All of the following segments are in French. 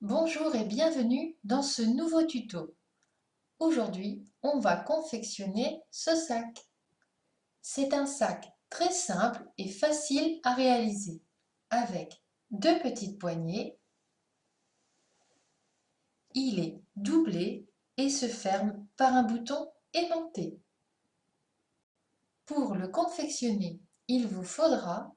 Bonjour et bienvenue dans ce nouveau tuto. Aujourd'hui, on va confectionner ce sac. C'est un sac très simple et facile à réaliser, avec deux petites poignées. Il est doublé et se ferme par un bouton aimanté. Pour le confectionner, il vous faudra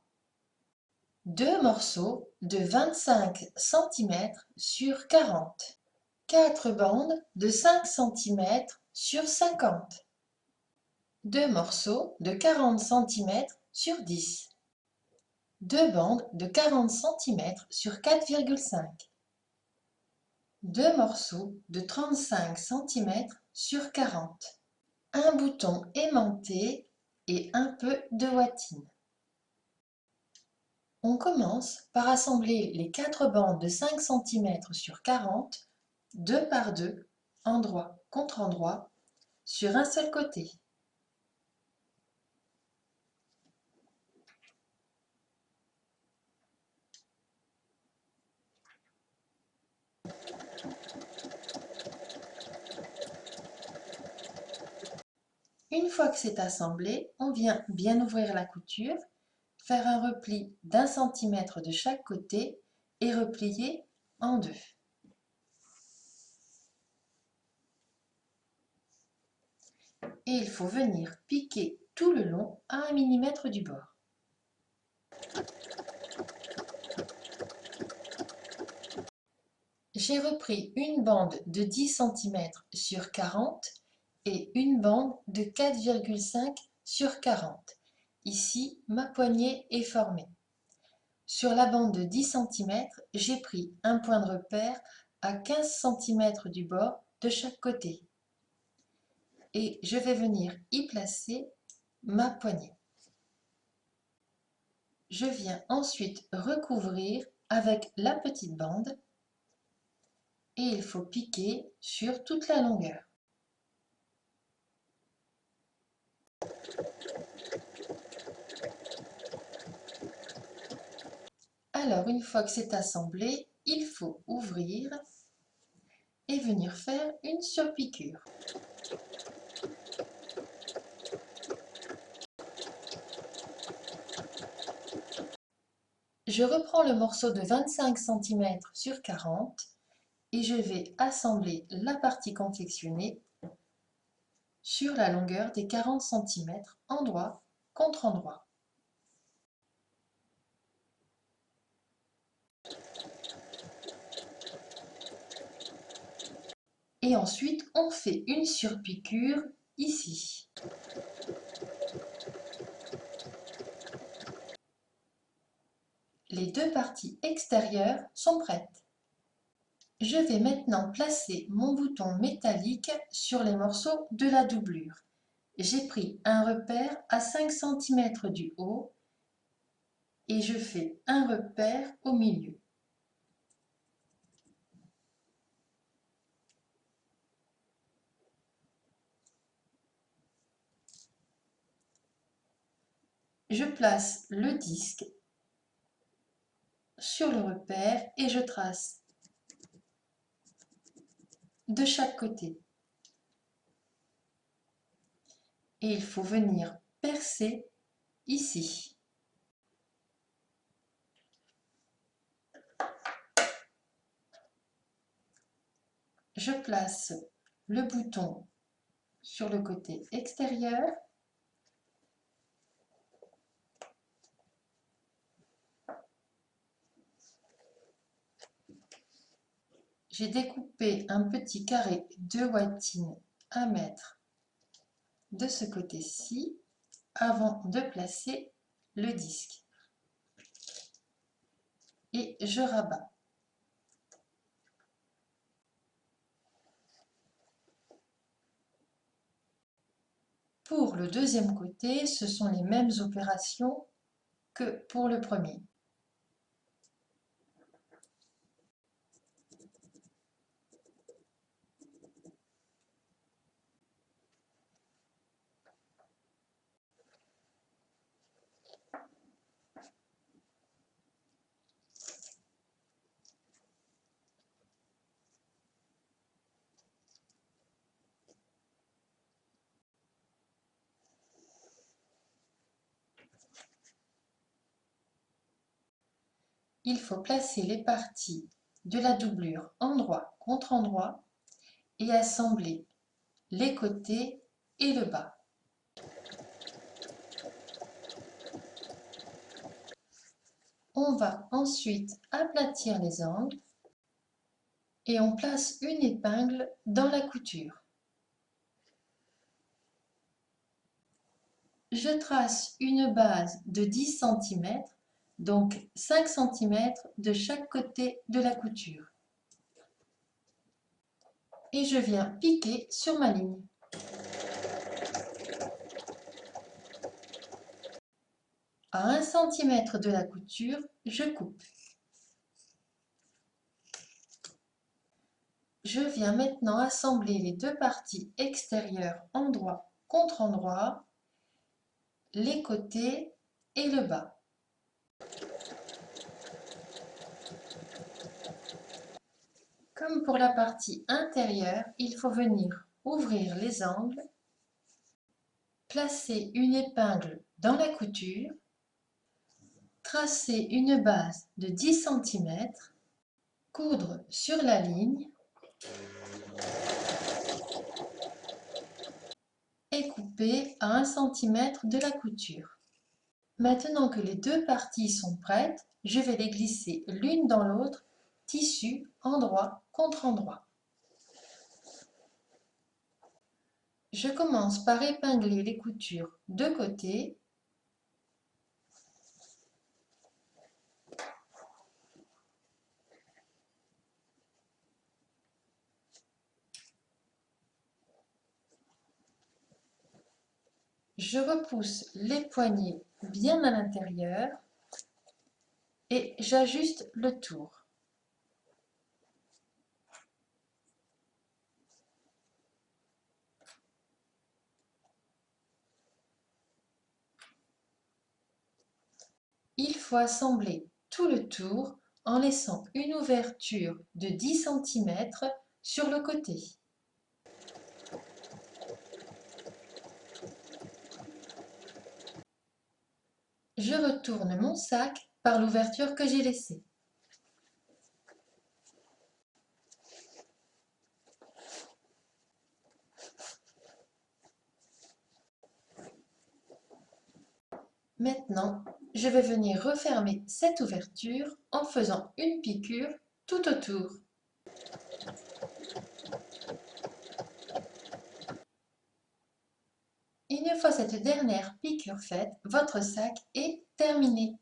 deux morceaux de 25 cm sur 40. 4 bandes de 5 cm sur 50, 2 morceaux de 40 cm sur 10, 2 bandes de 40 cm sur 4,5, 2 morceaux de 35 cm sur 40, un bouton aimanté et un peu de ouatine. On commence par assembler les 4 bandes de 5 cm sur 40, 2 par 2, endroit contre endroit, sur un seul côté. Une fois que c'est assemblé, on vient bien ouvrir la couture, faire un repli d'1 cm de chaque côté et replier en deux. Et il faut venir piquer tout le long à 1 mm du bord. J'ai repris une bande de 10 cm sur 40 et une bande de 4,5 sur 40. Ici, ma poignée est formée. Sur la bande de 10 cm, j'ai pris un point de repère à 15 cm du bord de chaque côté. Et je vais venir y placer ma poignée. Je viens ensuite recouvrir avec la petite bande et il faut piquer sur toute la longueur. Alors une fois que c'est assemblé, il faut ouvrir et venir faire une surpiqûre. Je reprends le morceau de 25 cm sur 40 et je vais assembler la partie confectionnée sur la longueur des 40 cm, endroit contre endroit. Et ensuite, on fait une surpiqûre ici. Les deux parties extérieures sont prêtes. Je vais maintenant placer mon bouton métallique sur les morceaux de la doublure. J'ai pris un repère à 5 cm du haut et je fais un repère au milieu. Je place le disque sur le repère et je trace de chaque côté. Et il faut venir percer ici. Je place le bouton sur le côté extérieur. J'ai découpé un petit carré de ouatine à mettre de ce côté-ci avant de placer le disque. Et je rabats. Pour le deuxième côté, ce sont les mêmes opérations que pour le premier. il faut placer les parties de la doublure endroit contre endroit et assembler les côtés et le bas. On va ensuite aplatir les angles et on place une épingle dans la couture. Je trace une base de 10 cm, donc 5 cm de chaque côté de la couture. Et je viens piquer sur ma ligne. À 1 cm de la couture, je coupe. Je viens maintenant assembler les deux parties extérieures endroit contre endroit, les côtés et le bas. Comme pour la partie intérieure, il faut venir ouvrir les angles, placer une épingle dans la couture, tracer une base de 10 cm, coudre sur la ligne et couper à 1 cm de la couture. Maintenant que les deux parties sont prêtes, je vais les glisser l'une dans l'autre, tissu endroit contre endroit. Je commence par épingler les coutures de côté. Je repousse les poignets bien à l'intérieur et j'ajuste le tour. Il faut assembler tout le tour en laissant une ouverture de 10 cm sur le côté. Je retourne mon sac par l'ouverture que j'ai laissée. Maintenant, je vais venir refermer cette ouverture en faisant une piqûre tout autour. Une fois cette dernière piqûre faite, votre sac est terminé.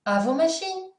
À vos machines!